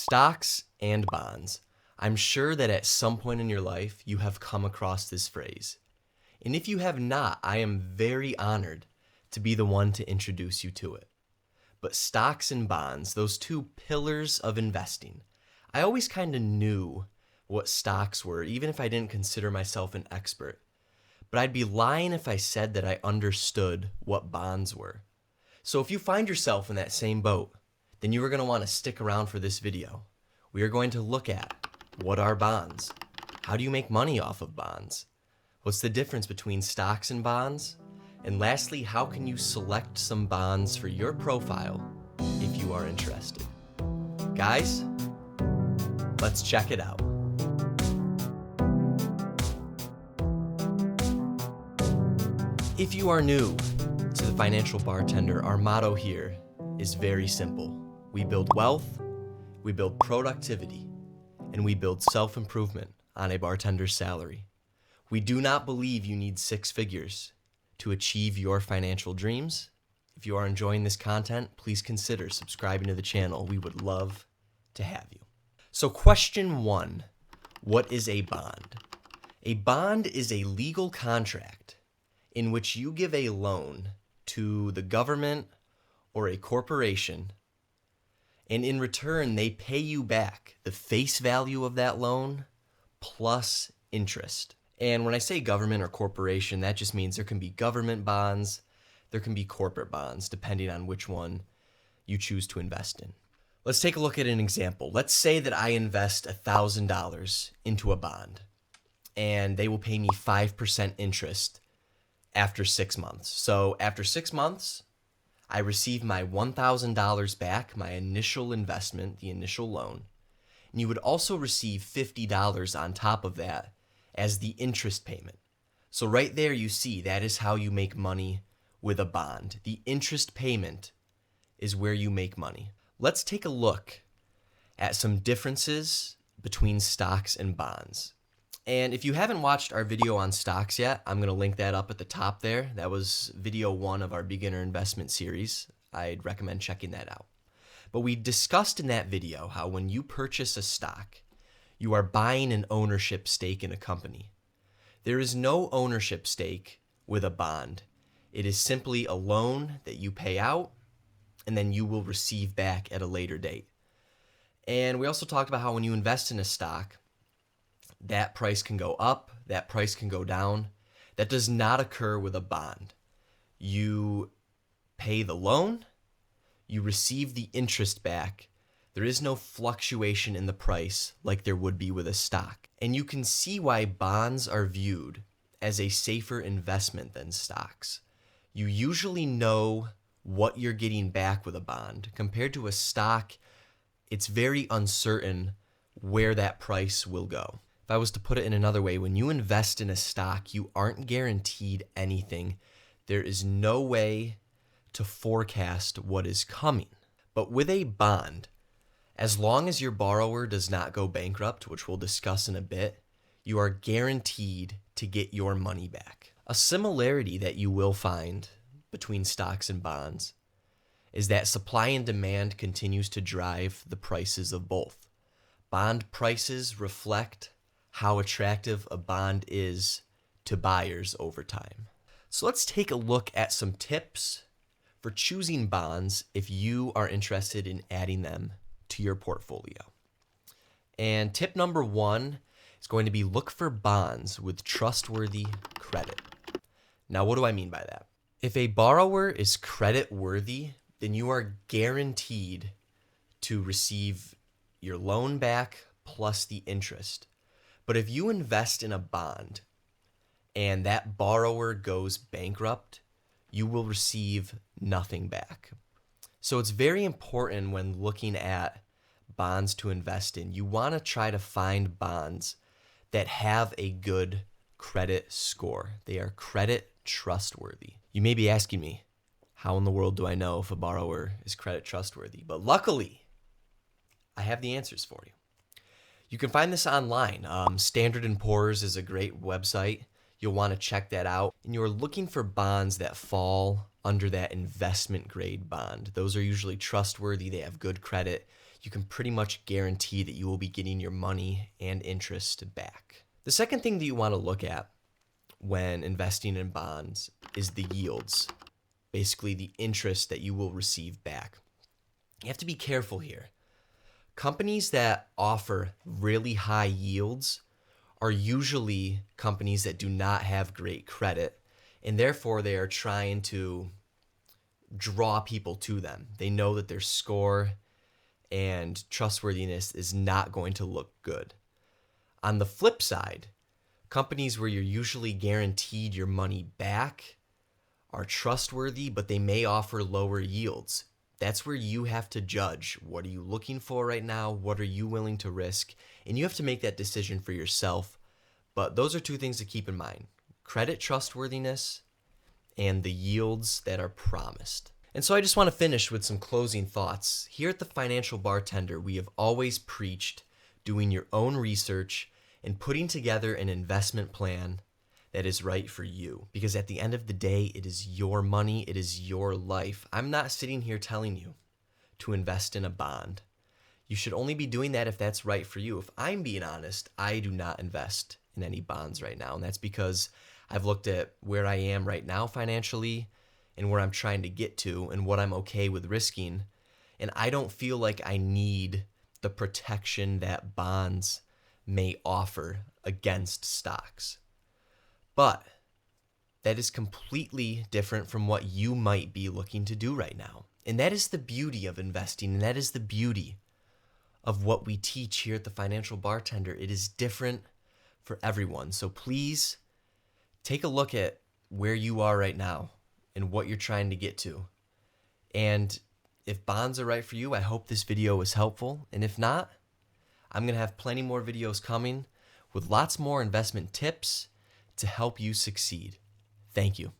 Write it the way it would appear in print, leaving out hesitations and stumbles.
Stocks and bonds. I'm sure that at some point in your life you have come across this phrase. And if you have not, I am very honored to be the one to introduce you to it. But stocks and bonds, those two pillars of investing, I always kind of knew what stocks were, even if I didn't consider myself an expert. But I'd be lying if I said that I understood what bonds were. So if you find yourself in that same boat, then you are going to want to stick around for this video. We are going to look at what are bonds? How do you make money off of bonds? What's the difference between stocks and bonds? And lastly, how can you select some bonds for your profile if you are interested? Guys, let's check it out. If you are new to the Financial Bartender, our motto here is very simple. We build wealth, we build productivity, and we build self-improvement on a bartender's salary. We do not believe you need six figures to achieve your financial dreams. If you are enjoying this content, please consider subscribing to the channel. We would love to have you. So question 1, what is a bond? A bond is a legal contract in which you give a loan to the government or a corporation, and in return, they pay you back the face value of that loan plus interest. And when I say government or corporation, that just means there can be government bonds, there can be corporate bonds, depending on which one you choose to invest in. Let's take a look at an example. Let's say that I invest $1,000 into a bond, and they will pay me 5% interest after 6 months. So after 6 months, I receive my $1,000 back, my initial investment, the initial loan, and you would also receive $50 on top of that as the interest payment. So right there you see that is how you make money with a bond. The interest payment is where you make money. Let's take a look at some differences between stocks and bonds. And if you haven't watched our video on stocks yet, I'm going to link that up at the top there. That was video 1 of our beginner investment series. I'd recommend checking that out. But we discussed in that video how when you purchase a stock, you are buying an ownership stake in a company. There is no ownership stake with a bond. It is simply a loan that you pay out and then you will receive back at a later date. And we also talked about how when you invest in a stock, that price can go up, that price can go down. That does not occur with a bond. You pay the loan, you receive the interest back. There is no fluctuation in the price like there would be with a stock. And you can see why bonds are viewed as a safer investment than stocks. You usually know what you're getting back with a bond. Compared to a stock, it's very uncertain where that price will go. If I was to put it in another way, when you invest in a stock, you aren't guaranteed anything. There is no way to forecast what is coming. But with a bond, as long as your borrower does not go bankrupt, which we'll discuss in a bit, you are guaranteed to get your money back. A similarity that you will find between stocks and bonds is that supply and demand continues to drive the prices of both. Bond prices reflect how attractive a bond is to buyers over time. So let's take a look at some tips for choosing bonds if you are interested in adding them to your portfolio. And tip number 1 is going to be look for bonds with trustworthy credit. Now, what do I mean by that? If a borrower is credit worthy, then you are guaranteed to receive your loan back plus the interest. But if you invest in a bond and that borrower goes bankrupt, you will receive nothing back. So it's very important when looking at bonds to invest in. You want to try to find bonds that have a good credit score. They are credit trustworthy. You may be asking me, how in the world do I know if a borrower is credit trustworthy? But luckily, I have the answers for you. You can find this online. Standard & Poor's is a great website. You'll want to check that out. And you're looking for bonds that fall under that investment grade bond. Those are usually trustworthy. They have good credit. you can pretty much guarantee that you will be getting your money and interest back. The second thing that you want to look at when investing in bonds is the yields, basically the interest that you will receive back. You have to be careful here. Companies that offer really high yields are usually companies that do not have great credit, and therefore they are trying to draw people to them. They know that their score and trustworthiness is not going to look good. On the flip side, companies where you're usually guaranteed your money back are trustworthy, but they may offer lower yields. That's where you have to judge. What are you looking for right now? What are you willing to risk? And you have to make that decision for yourself. But those are two things to keep in mind: credit trustworthiness and the yields that are promised. And so I just want to finish with some closing thoughts. Here at the Financial Bartender, we have always preached doing your own research and putting together an investment plan that is right for you. Because at the end of the day, it is your money, it is your life. I'm not sitting here telling you to invest in a bond. You should only be doing that if that's right for you. If I'm being honest, I do not invest in any bonds right now. And that's because I've looked at where I am right now financially and where I'm trying to get to and what I'm okay with risking. And I don't feel like I need the protection that bonds may offer against stocks. But that is completely different from what you might be looking to do right now. And that is the beauty of investing, and that is the beauty of what we teach here at the Financial Bartender. It is different for everyone. So please take a look at where you are right now and what you're trying to get to. And if bonds are right for you, I hope this video was helpful. And if not, I'm going to have plenty more videos coming with lots more investment tips to help you succeed. Thank you.